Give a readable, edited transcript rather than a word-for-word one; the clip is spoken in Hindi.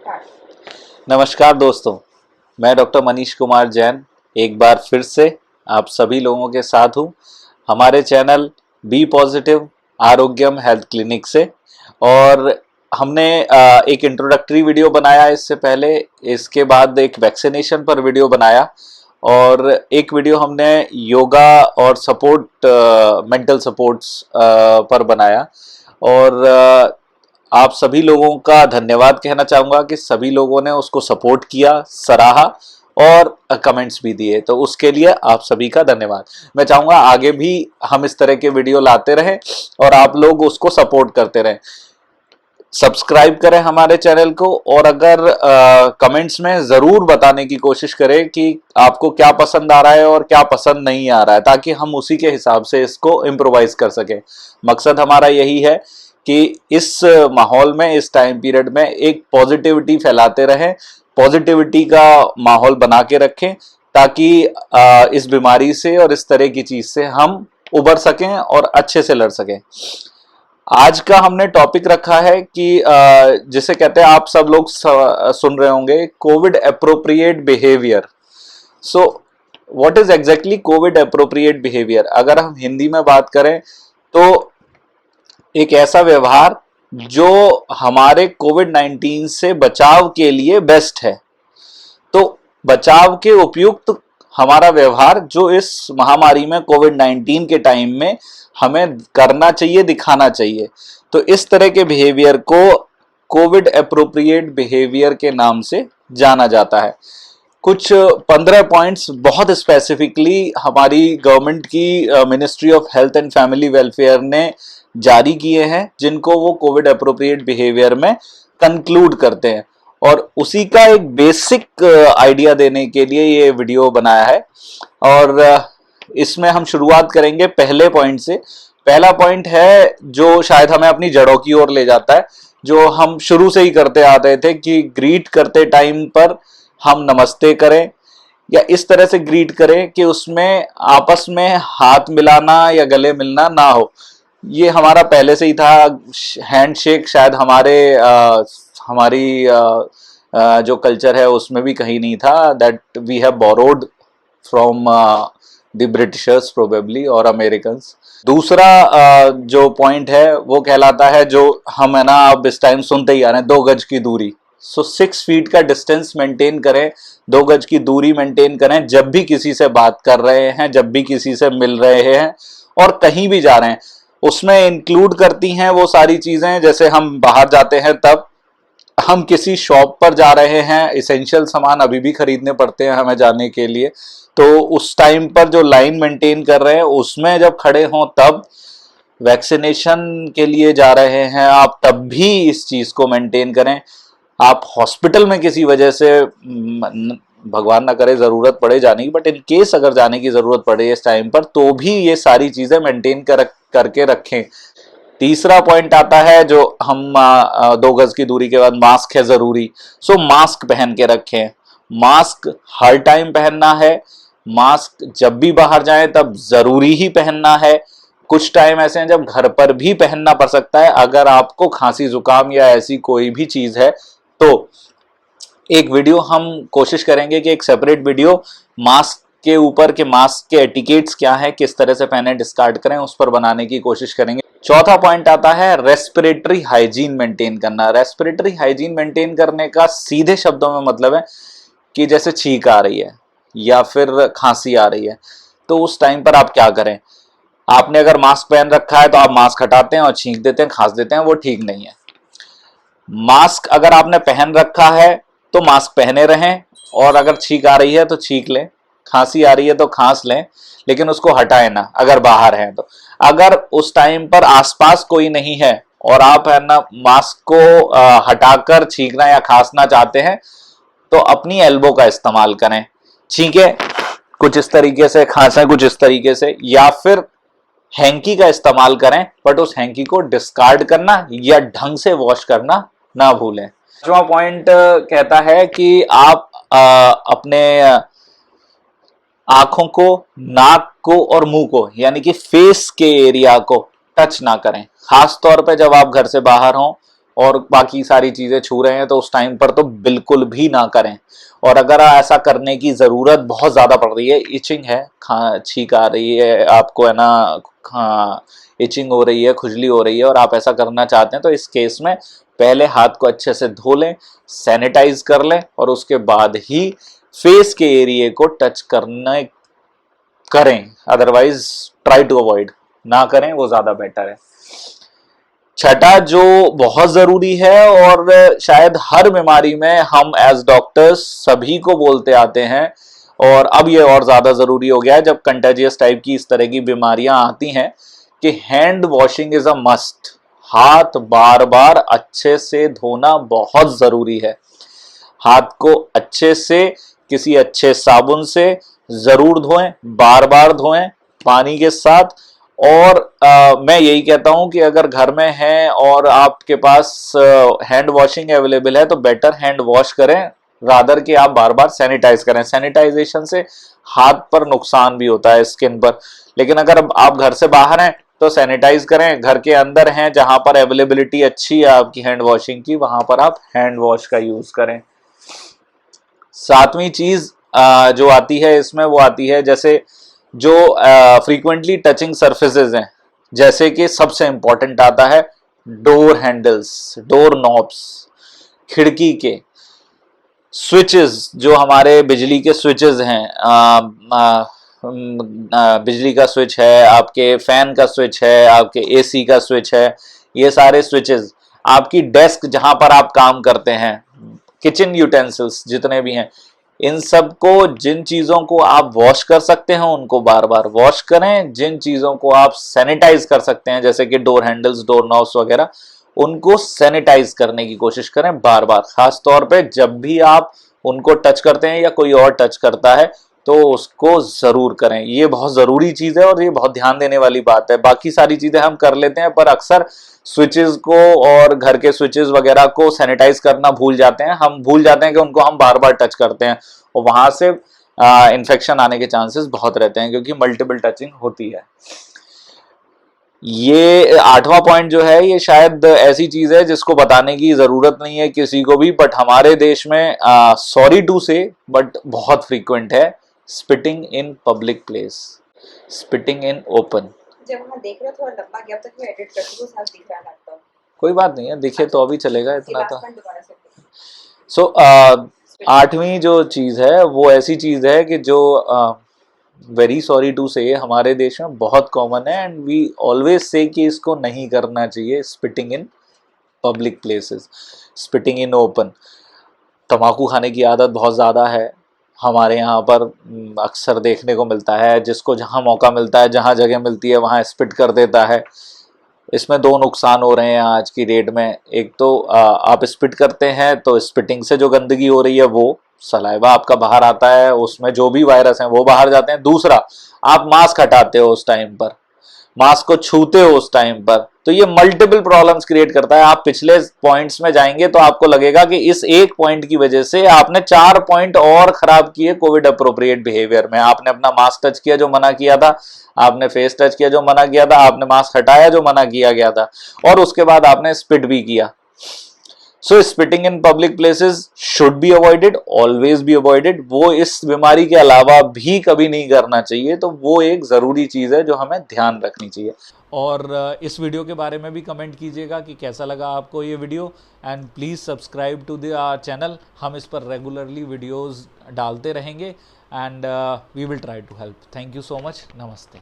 नमस्कार दोस्तों, मैं डॉक्टर मनीष कुमार जैन एक बार फिर से आप सभी लोगों के साथ हूँ हमारे चैनल बी पॉजिटिव आरोग्यम हेल्थ क्लिनिक से। और हमने एक इंट्रोडक्टरी वीडियो बनाया इससे पहले, इसके बाद एक वैक्सीनेशन पर वीडियो बनाया और एक वीडियो हमने योगा और सपोर्ट मेंटल सपोर्ट्स पर बनाया। और आप सभी लोगों का धन्यवाद कहना चाहूँगा कि सभी लोगों ने उसको सपोर्ट किया, सराहा और कमेंट्स भी दिए, तो उसके लिए आप सभी का धन्यवाद। मैं चाहूँगा आगे भी हम इस तरह के वीडियो लाते रहें और आप लोग उसको सपोर्ट करते रहें। सब्सक्राइब करें हमारे चैनल को और अगर कमेंट्स में ज़रूर बताने की कोशिश करें कि आपको क्या पसंद आ रहा है और क्या पसंद नहीं आ रहा है, ताकि हम उसी के हिसाब से इसको इम्प्रोवाइज कर सकें। मकसद हमारा यही है कि इस माहौल में, इस टाइम पीरियड में एक पॉजिटिविटी फैलाते रहें, पॉजिटिविटी का माहौल बना के रखें, ताकि इस बीमारी से और इस तरह की चीज़ से हम उबर सकें और अच्छे से लड़ सकें। आज का हमने टॉपिक रखा है कि जिसे कहते हैं, आप सब लोग सुन रहे होंगे, Covid appropriate behaviour. So what is exactly Covid appropriate behaviour? अगर हम हिंदी में बात करें तो एक ऐसा व्यवहार जो हमारे कोविड 19 से बचाव के लिए बेस्ट है। तो बचाव के उपयुक्त हमारा व्यवहार जो इस महामारी में कोविड 19 के टाइम में हमें करना चाहिए, दिखाना चाहिए। तो इस तरह के बिहेवियर को कोविड एप्रोप्रिएट बिहेवियर के नाम से जाना जाता है। कुछ 15 पॉइंट्स बहुत स्पेसिफिकली हमारी गवर्नमेंट की ministry of health and family welfare ने जारी किए हैं, जिनको वो कोविड एप्रोप्रिएट बिहेवियर में कंक्लूड करते हैं, और उसी का एक बेसिक आइडिया देने के लिए ये वीडियो बनाया है। और इसमें हम शुरुआत करेंगे पहले पॉइंट से। पहला पॉइंट है जो शायद हमें अपनी जड़ों की ओर ले जाता है, जो हम शुरू से ही करते आते थे कि ग्रीट करते टाइम पर हम नमस्ते करें या इस तरह से ग्रीट करें कि उसमें आपस में हाथ मिलाना या गले मिलना ना हो। ये हमारा पहले से ही था। हैंडशेक शायद हमारी जो कल्चर है उसमें भी कहीं नहीं था। That we have borrowed from the Britishers probably और अमेरिकन्स। दूसरा जो पॉइंट है वो कहलाता है, जो हम है ना अब इस टाइम सुनते ही आ रहे हैं, 2 गज की दूरी। 6 फीट का डिस्टेंस मेंटेन करें, 2 गज की दूरी मेंटेन करें जब भी किसी से बात कर रहे हैं, जब भी किसी से मिल रहे हैं और कहीं भी जा रहे हैं। उसमें इंक्लूड करती हैं वो सारी चीजें, जैसे हम बाहर जाते हैं, तब हम किसी शॉप पर जा रहे हैं, इसेंशियल सामान अभी भी खरीदने पड़ते हैं हमें जाने के लिए, तो उस टाइम पर जो लाइन मेंटेन कर रहे हैं उसमें जब खड़े हों, तब वैक्सीनेशन के लिए जा रहे हैं आप, तब भी इस चीज को मेंटेन करें। आप हॉस्पिटल में किसी वजह से भगवान ना करे जरूरत पड़े जाने की, बट इन केस अगर जाने की जरूरत पड़े इस टाइम पर, तो भी ये सारी चीजें मेंटेन करके रखें। तीसरा पॉइंट आता है जो हम 2 गज की दूरी के बाद मास्क है जरूरी। सो मास्क पहन के रखें। मास्क हर टाइम पहनना है। मास्क जब भी बाहर जाएं तब जरूरी ही पहनना है। कुछ टाइम ऐसे हैं जब घर पर भी पहनना पड़ सकता है, अगर आपको खांसी जुकाम या ऐसी कोई भी चीज है तो। एक वीडियो हम कोशिश करेंगे कि एक सेपरेट वीडियो मास्क के ऊपर के मास्क के एटिकेट्स क्या है, किस तरह से पहने, डिस्कार्ड करें, उस पर बनाने की कोशिश करेंगे। चौथा पॉइंट आता है रेस्पिरेटरी हाइजीन मेंटेन करना। रेस्पिरेटरी हाइजीन मेंटेन करने का सीधे शब्दों में मतलब है कि जैसे छींक आ रही है या फिर खांसी आ रही है, तो उस टाइम पर आप क्या करें। आपने अगर मास्क पहन रखा है तो आप मास्क हटाते हैं और छींक देते हैं, खांस देते हैं, वो ठीक नहीं है। मास्क अगर आपने पहन रखा है तो मास्क पहने रहें, और अगर छींक आ रही है तो छींक लें, खांसी आ रही है तो खांस लें, लेकिन उसको हटाएं ना अगर बाहर हैं तो। अगर उस टाइम पर आसपास कोई नहीं है और आप है ना मास्क को हटाकर छींकना या खांसना चाहते हैं, तो अपनी एल्बो का इस्तेमाल करें। छींके कुछ इस तरीके से, खांसें कुछ इस तरीके से, या फिर हैंकी का इस्तेमाल करें, बट उस हैंकी को डिस्कार्ड करना या ढंग से वॉश करना ना भूलें। पांचवा पॉइंट कहता है कि आप अपने आंखों को, नाक को और मुंह को, यानी कि फेस के एरिया को टच ना करें, खास तौर पे जब आप घर से बाहर हों और बाकी सारी चीज़ें छू रहे हैं तो उस टाइम पर तो बिल्कुल भी ना करें। और अगर ऐसा करने की ज़रूरत बहुत ज़्यादा पड़ रही है, इचिंग है, छींक आ रही है आपको, है ना, इचिंग हो रही है, खुजली हो रही है और आप ऐसा करना चाहते हैं, तो इस केस में पहले हाथ को अच्छे से धो लें, सैनिटाइज कर लें और उसके बाद ही फेस के एरिए को टच करना करें। अदरवाइज ट्राई टू अवॉइड, ना करें, वो ज़्यादा बेटर है। छठा जो बहुत ज़रूरी है और शायद हर बीमारी में हम एज डॉक्टर्स सभी को बोलते आते हैं, और अब ये और ज़्यादा ज़रूरी हो गया है जब कंटेजियस टाइप की इस तरह की बीमारियां आती हैं, कि hand washing is a must. हाथ बार बार अच्छे से धोना बहुत ज़रूरी है। हाथ को अच्छे से किसी अच्छे साबुन से ज़रूर धोएं, बार बार धोएं पानी के साथ। और मैं यही कहता हूं कि अगर घर में है और आपके पास हैंड वॉशिंग अवेलेबल है तो बेटर हैंड वॉश करें, रादर कि आप बार बार सैनिटाइज करें। सैनिटाइजेशन से हाथ पर नुकसान भी होता है, स्किन पर, लेकिन अगर आप घर से बाहर हैं तो सैनिटाइज करें। घर के अंदर हैं जहां पर अवेलेबिलिटी अच्छी है आपकी हैंड वॉशिंग की, वहां पर आप हैंड वॉश का यूज करें। सातवीं चीज जो आती है इसमें, वो आती है जैसे जो फ्रीक्वेंटली टचिंग सरफेसेस हैं, जैसे कि सबसे इंपॉर्टेंट आता है डोर हैंडल्स, डोर नॉब्स, खिड़की के स्विचेस, जो हमारे बिजली के स्विचेस हैं, बिजली का स्विच है, आपके फैन का स्विच है, आपके एसी का स्विच है, ये सारे स्विचेस, आपकी डेस्क जहां पर आप काम करते हैं, किचन यूटेंसिल्स जितने भी हैं, इन सब को, जिन चीज़ों को आप वॉश कर सकते हैं उनको बार बार वॉश करें। जिन चीज़ों को आप सैनिटाइज कर सकते हैं जैसे कि डोर हैंडल्स, डोर नॉब्स वगैरह, उनको सैनिटाइज करने की कोशिश करें बार बार। खास तौर पे जब भी आप उनको टच करते हैं या कोई और टच करता है तो उसको ज़रूर करें। ये बहुत ज़रूरी चीज़ है और ये बहुत ध्यान देने वाली बात है। बाकी सारी चीज़ें हम कर लेते हैं पर अक्सर स्विचेस को और घर के स्विचेस वगैरह को सैनिटाइज करना भूल जाते हैं। हम भूल जाते हैं कि उनको हम बार बार टच करते हैं और वहां से इन्फेक्शन आने के चांसेस बहुत रहते हैं क्योंकि मल्टीपल टचिंग होती है। ये आठवां पॉइंट जो है, ये शायद ऐसी चीज है जिसको बताने की जरूरत नहीं है किसी को भी, बट हमारे देश में सॉरी टू से बट बहुत फ्रीक्वेंट है, spitting in public place, spitting in open. जब वहाँ देख रहे हो थोड़ा लंबा गैप तक मैं एडिट करती हूँ, साथ दिख रहा है लैपटॉप। कोई बात नहीं है, दिखे तो अभी चलेगा इतना तो। दोबारा से सो आठवीं जो चीज है वो ऐसी चीज है कि जो वेरी सॉरी टू से हमारे देश में बहुत कॉमन है एंड वी ऑलवेज से कि इसको नहीं करना चाहिए, spitting in public places, spitting in open. तम्बाकू खाने की आदत बहुत ज़्यादा है हमारे यहाँ पर, अक्सर देखने को मिलता है, जिसको जहाँ मौका मिलता है, जहाँ जगह मिलती है वहाँ स्पिट कर देता है। इसमें दो नुकसान हो रहे हैं आज की डेट में। एक तो आप स्पिट करते हैं तो स्पिटिंग से जो गंदगी हो रही है वो सलाइवा आपका बाहर आता है, उसमें जो भी वायरस हैं वो बाहर जाते हैं। दूसरा, आप मास्क हटाते हो उस टाइम पर, मास्क को छूते हो उस टाइम पर, तो ये मल्टीपल प्रॉब्लम्स क्रिएट करता है। आप पिछले पॉइंट्स में जाएंगे तो आपको लगेगा कि इस एक पॉइंट की वजह से आपने 4 पॉइंट और खराब किए कोविड अप्रोप्रिएट बिहेवियर में। आपने अपना मास्क टच किया जो मना किया था, आपने फेस टच किया जो मना किया था, आपने मास्क हटाया जो मना किया गया था, और उसके बाद आपने स्पिट भी किया। So spitting in public places should be avoided, always be avoided. वो इस बीमारी के अलावा भी कभी नहीं करना चाहिए, तो वो एक ज़रूरी चीज़ है जो हमें ध्यान रखनी चाहिए। और इस वीडियो के बारे में भी कमेंट कीजिएगा कि कैसा लगा आपको ये video, and please subscribe to the our channel. हम इस पर रेगुलरली वीडियोस डालते रहेंगे and we will try to help. Thank you so much, नमस्ते।